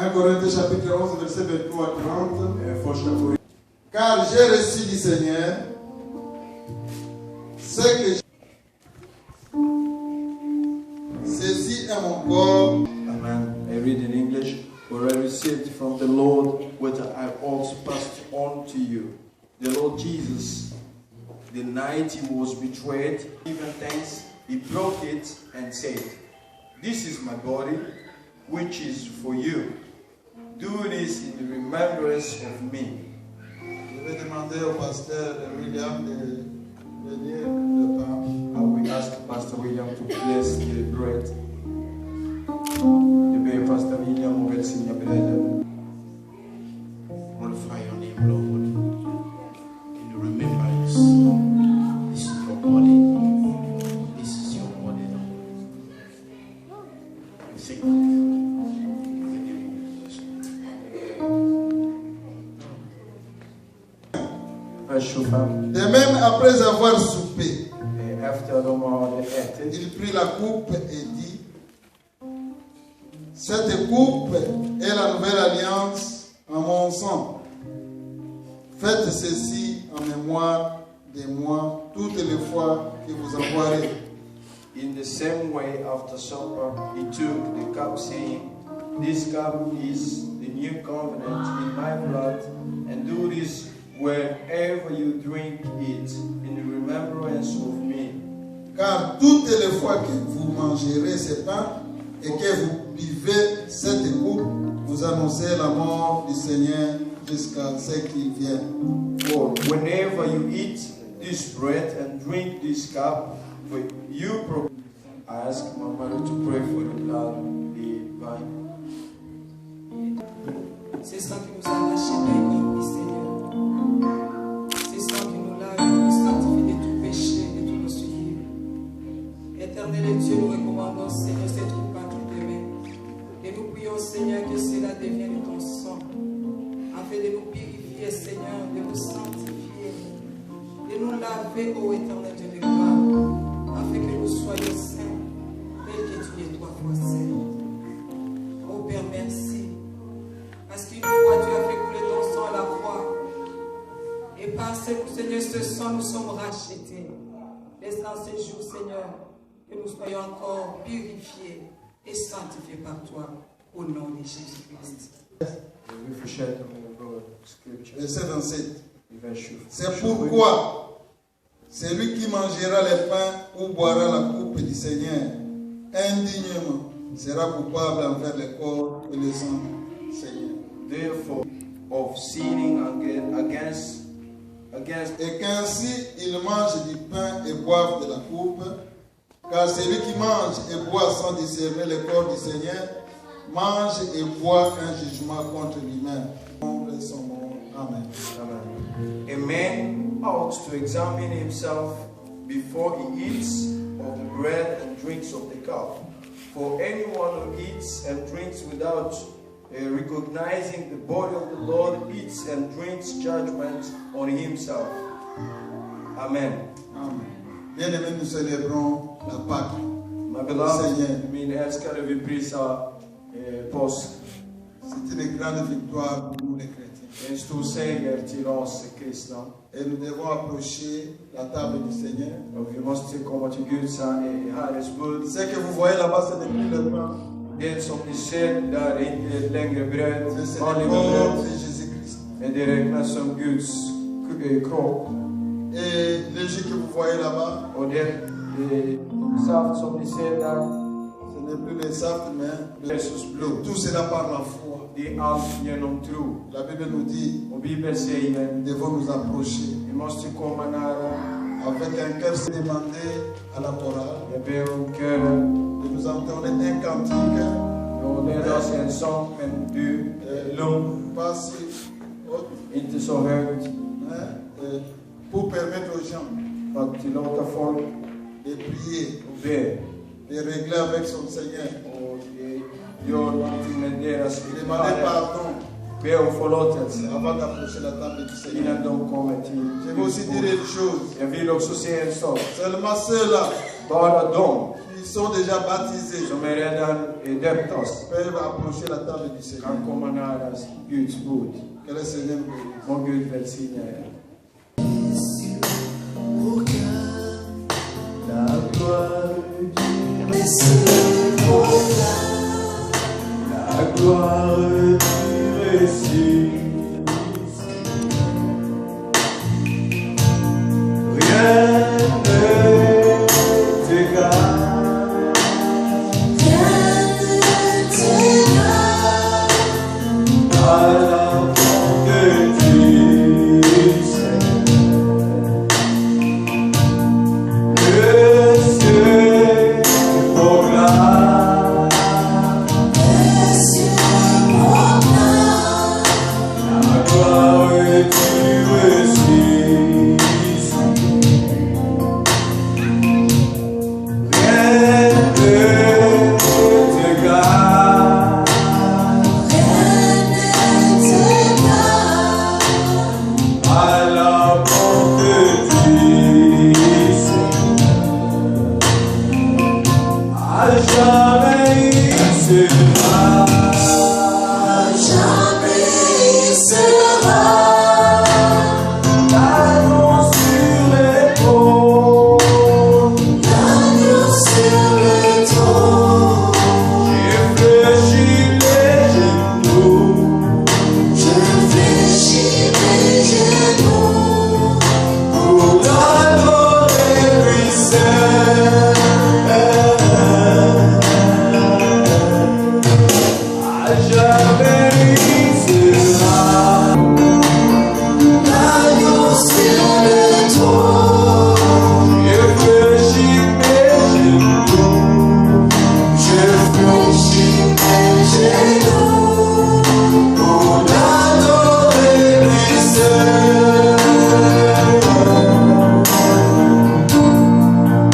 1 Corinthiens chapitre 11, verset 23 à 30. Car j'ai reçu du Seigneur ce que j'ai. Ceci est mon corps. Amen. I read in English. For I received from the Lord what I also passed on to you. The Lord Jesus, the night he was betrayed, given thanks, he broke it and said, "This is my body, which is for you. Do this in remembrance of me." Je vais demander au pasteur William de lire le pain. I will ask Pastor William to bless the bread. Jag ber Pastor William och välsigna brödet. Glorify your name, Lord. In remembrance, this is your body. This is your body, Lord. We thank you. In the name of Jesus. Vers 25. De même, après avoir soupé, Efter de hade ätit il prit la coupe et dit, cette coupe est la nouvelle alliance en mon sang. Faites ceci en mémoire de moi toutes les fois que vous en boirez. in the same way after supper, he took the cup, saying, "This cup is the new covenant in my blood, and do this whenever you drink it in remembrance of me." Car toutes les fois que vous mangerez ce pain et que vous buvez cette coupe, vous annoncez la mort du Seigneur jusqu'à ce qu'il vienne. For whenever you eat this bread and drink this cup, for you I ask my mother to pray for the blood, the vine. C'est ça qui nous a lâchés d'Aïe, Seigneur. C'est ça qui nous lave, nous sanctifie de tout péché, de tout nos souillures. Éternel Dieu, nous recommandons, Seigneur, cette coupe entre tes mains. Et nous prions, Seigneur, que cela devienne ton sang, afin de nous purifier, Seigneur, de nous sanctifier, de nous laver, ô éternel Dieu de gloire, afin que nous soyons saints, tel que tu es trois fois saint. Ô Père, merci. Parce qu'une fois tu as fait couler ton sang à la croix. Et par Seigneur, ce sang, nous sommes rachetés. Laisse dans ces jours, Seigneur, que nous soyons encore purifiés et sanctifiés par toi. Au nom de Jésus-Christ. We forget the scripture. Verset 27. Verse C'est pourquoi celui qui mangera le pain ou boira la coupe du Seigneur indignement sera coupable envers le corps et le sang du Seigneur. Therefore, of sinning against Et qu'ainsi il mange du pain et boive de la coupe, car celui qui mange et boit sans discerner le corps du Seigneur mange et boit un jugement contre lui-même. Amen. Amen. A man ought to examine himself before he eats of the bread and drinks of the cup. For anyone who eats and drinks without recognizing the body of the Lord eats and drinks judgment on himself. Amen. Amen. Bien-aimés, nous célébrons la Pâque. My beloved, min älskade, vi prisar påsk. C'est une grande victoire pour nous les chrétiens. En stor seger till oss kristna. Et nous devons approcher la table du Seigneur. Och vi måste komma till Guds Herres bord. Ce que vous voyez là-bas, ce n'est plus le pain. Det som ni ser där är inte längre bröd, C'est vanliga le corps bröd, de Jésus-Christ. men det räknas som Guds kropp. Et le jus que vous voyez là-bas, Och det saft som ni ser där, ce n'est plus le saft, mais Jesus blod. tout cela par la foi. Det är allt genom tro. La Bible nous dit, Och Bibeln säger, nous devons nous approcher vi måste komma nära. avec un cœur se demander à la chorale Jag ber om kören. de nous entonner un cantique, Och det är alltså en sång, men du, lugn, pas si haut, inte så högt. pour permettre aux gens För att tillåta folk de prier, att be. de régler avec son Seigneur, Och gör någonting med deras de demander pardon be om förlåtelse avant d'approcher la table du Seigneur. innan de kommer till Je vais aussi dire une chose, Jag vill också säga en sak. seulement ceux-là bara de qui sont déjà baptisés som är redan döpta peuvent approcher la table du Seigneur. kan komma nära Guds bord. Que le Seigneur nous bénisse. Må Gud välsigna er. La gloire du la gloire du Messie. Rien ne t'égale. À la porte du Seigneur. Le ciel proclame. La gloire du Messie. Rien ne t'égale. À la porte du Seigneur. À jamais il sera. L'agneau sur l'épaule. J'ai fléchi les genoux. Pour l'adorer lui seul. À jamais il sera. J'ai fléchi mes genoux. Pour l'adorer lui seul.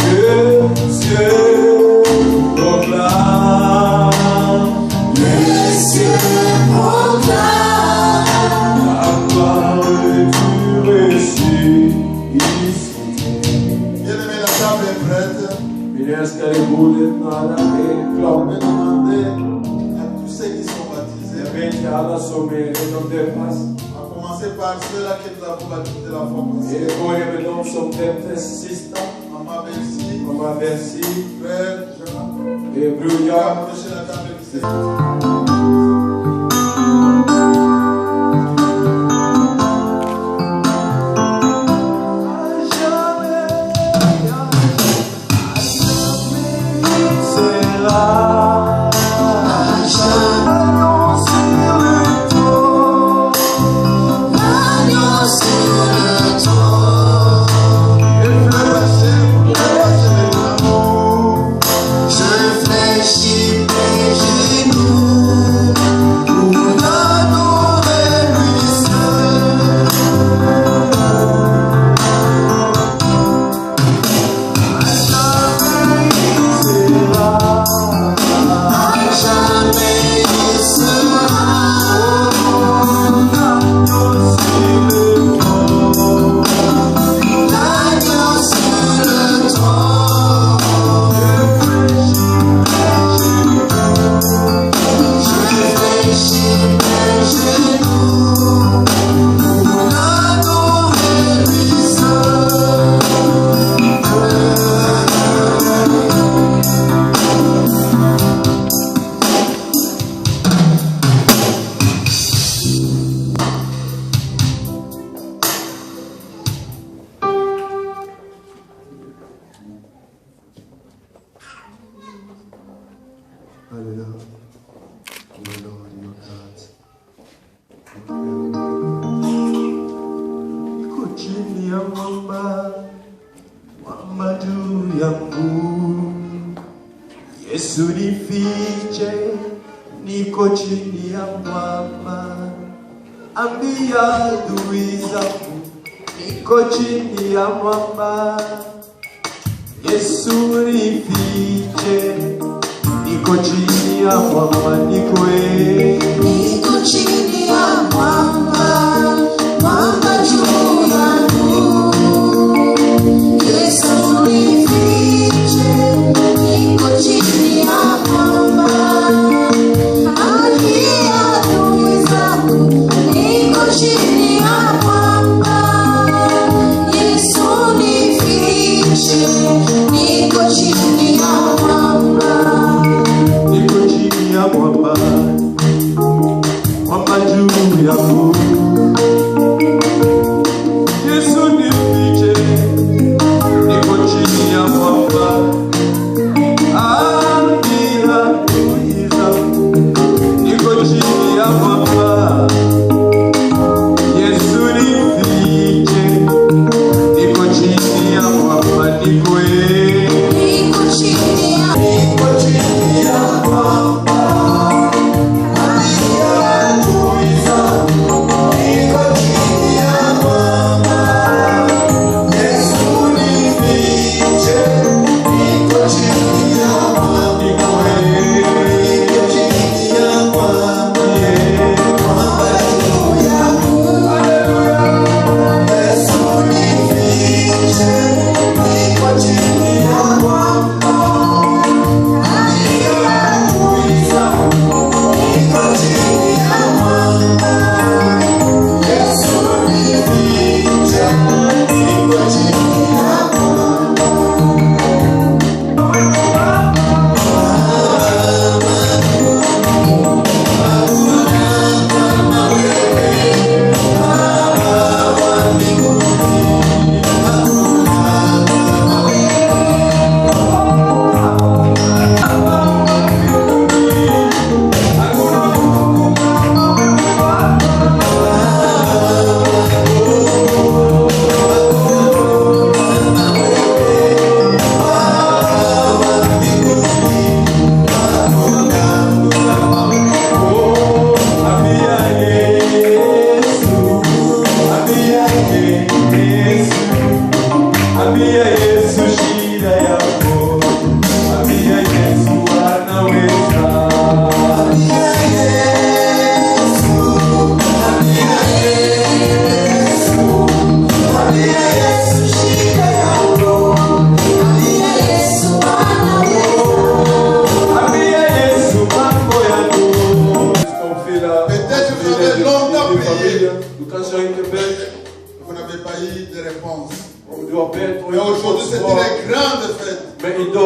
Le ciel proclame. La gloire du Messie. Bien-aimés, la table est prête. Min älskade, bordet nära är Je klart. vais demander à tous ceux qui sont baptisés, Jag ber till alla som är redan döpas. à commencer par ceux-là qui nous avons baptisés la fois passée. Jag börjar med de som döptes sista. Maman Bercy, Mamma Bessie, frère Jean. Bror Viens Jan. approcher la table du Seigneur. Hallelujah. Oh Lord, your God. Niko chini ya mwamba juu yangu. Yesu nifiche, niko chini ya mwamba. Ambia adui zangu, niko chini ya mwamba. Yesu nifiche, niko chini ya mwamba, niko chini ya mwamba juu yangu. Yesu nifiche,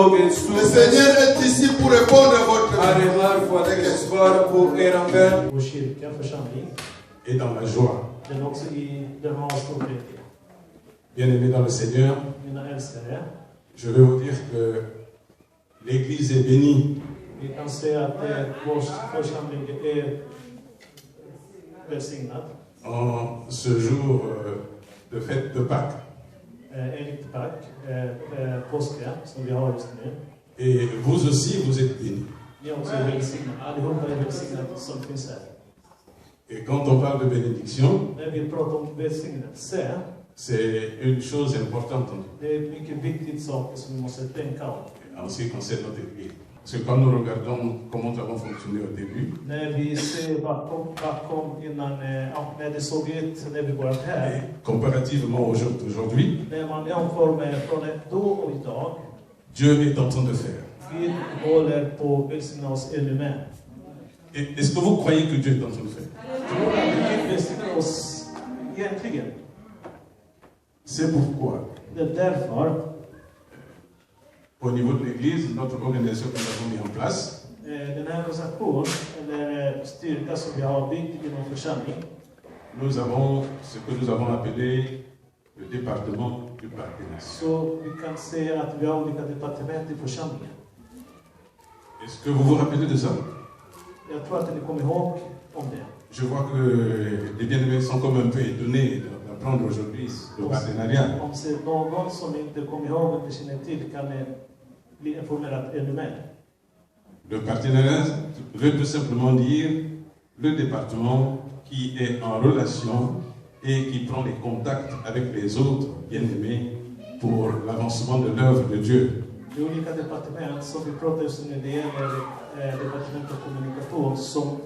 dagens Le Seigneur est ici pour répondre à votre är här för att svara på eran bön. Vår kyrka, församling, et dans la joie. den också den har stor glädje. Bien-aimés dans le Seigneur, Mina älskare, je veux vous dire que l'Église est bénie. vi kan säga att vår församling är välsignad. En ce jour de fête de Pâques. Enligt Pâques, påsken som vi har just nu. Et vous aussi, vous êtes bénis. Ni är också välsignade. Allihopa är välsignade som finns här. Et quand on parle de bénédiction, När vi pratar om välsignelse, c'est une chose importante det är mycket viktigt saker som vi måste tänka om. en ce qui concerne notre Église. Parce que quand nous regardons comment nous avons fonctionné au début, När vi ser bakom innan, när det såg ut när vi började här. et comparativement au jour d'aujourd'hui, När man jämför med från då och idag. Dieu est en train de faire. Gud håller på att välsigna oss ännu mer. Et est-ce que vous croyez que Dieu est en train de faire? Tror att Gud välsignar oss egentligen? C'est pourquoi, Det är därför au niveau de l'Église, notre organisation que nous avons mis en place, den här organisationen, eller styrka som vi har byggt inom församling, nous avons ce que nous avons appelé le département du partenariat. så vi kan säga att vi har olika departement i församlingen. Est-ce que vous vous rappelez de ça? Jag tror att ni kommer ihåg om det. Je vois que les bien-aimés sont comme un peu étonnés d'apprendre aujourd'hui le partenariat. Om det är någon som inte kommer ihåg och inte känner till kan ni bli informerad ännu mer. Le partenariat veut tout simplement dire le département qui est en relation et qui prend les contacts avec les autres bien-aimés pour l'avancement de l'œuvre de Dieu. Det är olika departement som vi pratar just nu, det gäller departement av kommunikation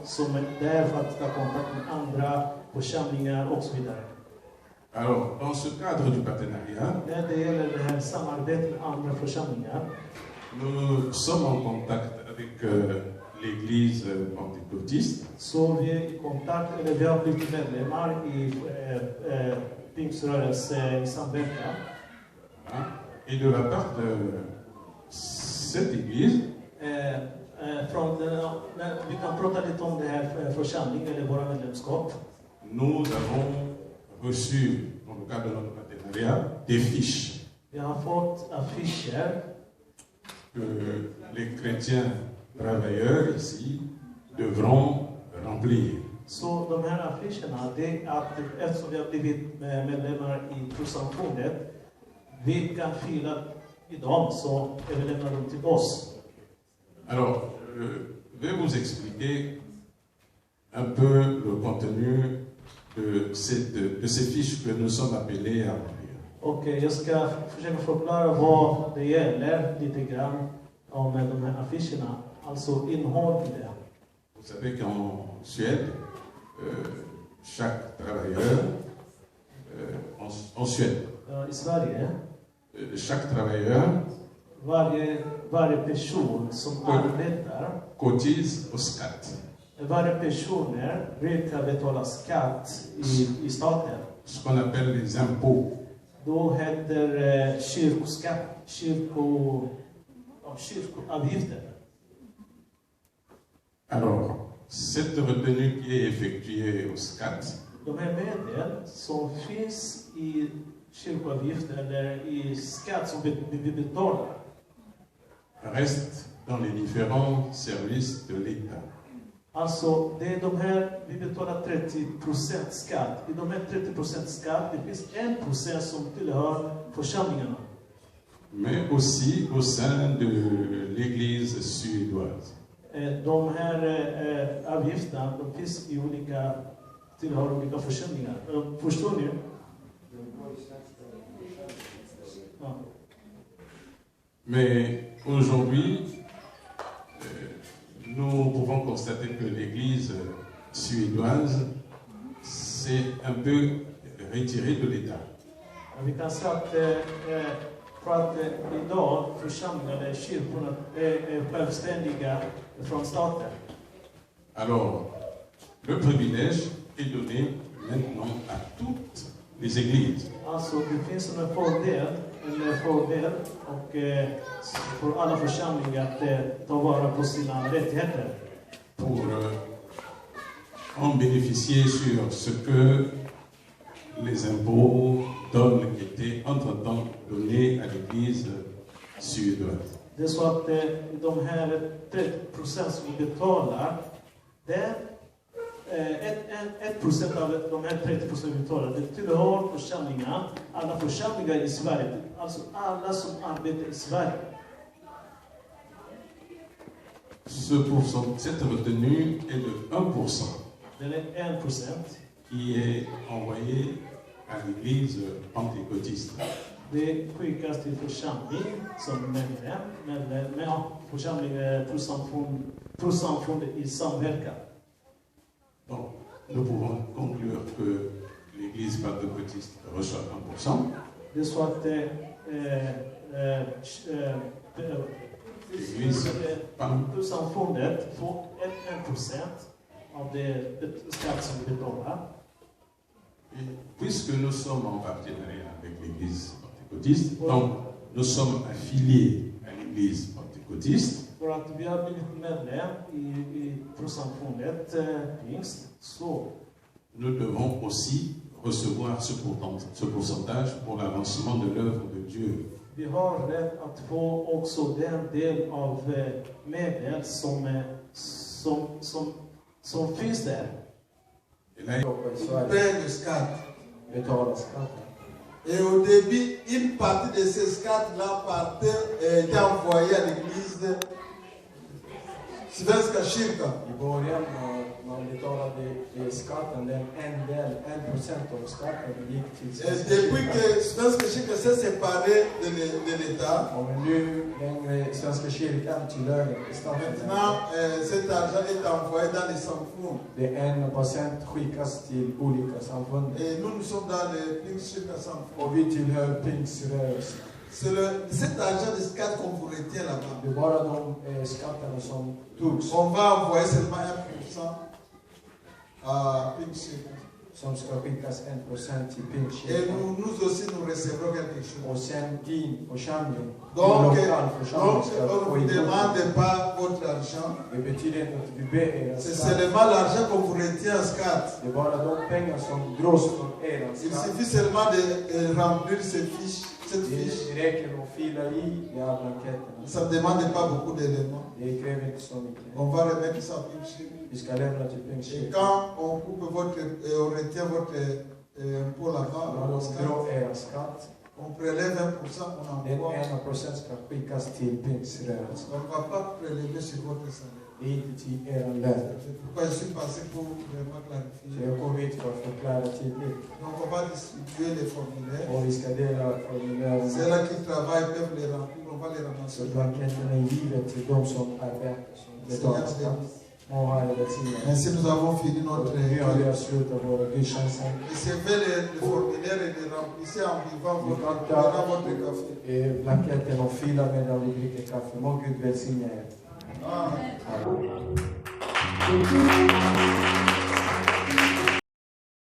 som är där för att ta kontakt med andra församlingar och så vidare. Alors, dans ce cadre du partenariat, När det gäller det här samarbetet med andra församlingar, nous sommes en contact avec l'Église pentecôtiste. så vi är i kontakt, eller vi har blivit medlemmar i pingströrelse i samverkan. Et de la part de cette Église, Vi kan prata lite om det här församlingen eller våra medlemskap. nous avons reçu, dans le cadre de notre partenariat, des fiches Vi har fått affischer que les chrétiens travailleurs ici devront remplir. så de här affischerna, det är att eftersom vi har blivit medlemmar i trossamfundet, vi kan fylla i dem så överlämnar de till oss. Alors, je vais vous expliquer un peu le contenu de ces fiches que nous sommes appelés à remplir. Och jag ska försöka förklara vad det gäller lite grann om de här affischerna, alltså innehåll i det. Vous savez qu'en Suède, chaque travailleur, en Suède, I Sverige, chaque travailleur varje person som arbetar, cotise au SCAT, varje personer brukar betala skatt i staten. ce qu'on appelle les impôts. Då heter kyrkoskatt, kyrkoavgifter. Alors, cette retenue qui est effectuée au SCAT, De här medel som finns i kyrkoavgifter eller i skatt som vi betalar reste dans les différents services de l'État. Alltså, det är de här, vi betalar 30% skatt. I de här 30% skatt, det finns 1% som tillhör församlingarna. Mais aussi au sein de l'Église suédoise. De här avgifterna, de finns i tillhör olika församlingar. Förstår ni? Ja. Mais aujourd'hui, nous pouvons constater que l'Église suédoise s'est un peu retirée de l'État. Vi kan säga att idag församlingarna eller kyrkorna är självständiga från staten. Alors, le privilège est donné maintenant à toutes les églises. Alltså, det finns en fördel en fördel och för alla församlingar att ta vara på sina rättigheter. Pour en bénéficier sur ce que les impôts donnent, qui étaient entre-temps donnés à l'Église suédoise. Det är så att de här 30% som vi betalar, det 1% av de här 30% vi betalar, det tillhör församlingarna, alla församlingar i Sverige, alltså alla som arbetar i Sverige. Cette retenue est de 1% Den är 1% qui est envoyé à l'Église pentecôtiste. det skickas till församling som medlem, med församling, trossamfund i samverkan. Donc, nous pouvons conclure que l'Église pentecôtiste reçoit 1%. Det är så att trossamfundet får 1% av det skatt som vi betalar. Et puisque nous sommes en partenariat avec l'Église pentecôtiste, donc nous sommes affiliés à l'Église pentecôtiste, För att vi har blivit medlem i trossamfundet Pingst, så nous devons aussi recevoir ce pourcentage pour l'avancement de l'œuvre de Dieu. vi har rätt att få också den del av medel som finns där. Et là, On paie le SCAT. Betala skatten. Et au début, une partie de ces SCAT-là était envoyée à l'église Svenska kyrkan. I början när man betalade skatten, en del, 1% av skatten gick till Et Svenska depuis kyrkan. que Svenska kyrkan s'est séparée de l'État, Och nu längre Svenska kyrkan tillhör staten. maintenant cet argent est envoyé dans les samfund. Det 1% skickas till olika samfund. Et nous sommes dans le Pingstkyrkan samfund. Och vi tillhör Pingströrelsen. C'est cet argent de SCAT qu'on vous retient là-bas. Det är bara de skatterna som togs On va envoyer seulement 1% à Pingstkyrkan. som ska skickas 1% till Et Pingstkyrkan. nous aussi, nous recevrons quelque chose. Och sen din församling, Donc, din lokal församling ska on få ne ihop. demande pas votre argent. Det betyder inte att vi ber era C'est skatt. seulement l'argent qu'on vous retient en SCAT. Det är bara de pengar som dras från era Il skatt. suffit seulement de remplir cette fiche. Det räcker med att fylla i de här blanketterna. Ça ne demande pas beaucoup d'éléments. Det kräver inte så mycket. On va remettre ça à Pingstkyrkan. Vi ska lämna till Et Pingstkyrkan. quand on coupe on retient votre impôt là-bas, När au de SCAT, drar era skatt, on prélève 1%, on den envoie. 1% ska skickas till Pingströrelsen. On ne va pas prélever sur votre salaire. Det är inte till era lön. C'est pourquoi je suis passé pour vraiment Så clarifier. jag kom hit för att förklara tydligt. Donc on va distribuer les formulaires. Och vi ska dela formulären. Ceux-là qui travaillent peuvent les remplir, on va les Så ramasser. blanketterna är givet till de som arbetar, som betalar skatt. Må ha er välsignelse. Ainsi nous avons fini notre Nu har vi réunion. avslutat våra gudstjänster. Recevez les formulaires et les remplissez en buvant Vi votre, kan prenant ta votre café. blanketten och fylla medan vi dricker kaffe. Må Gud välsigna er. Amen.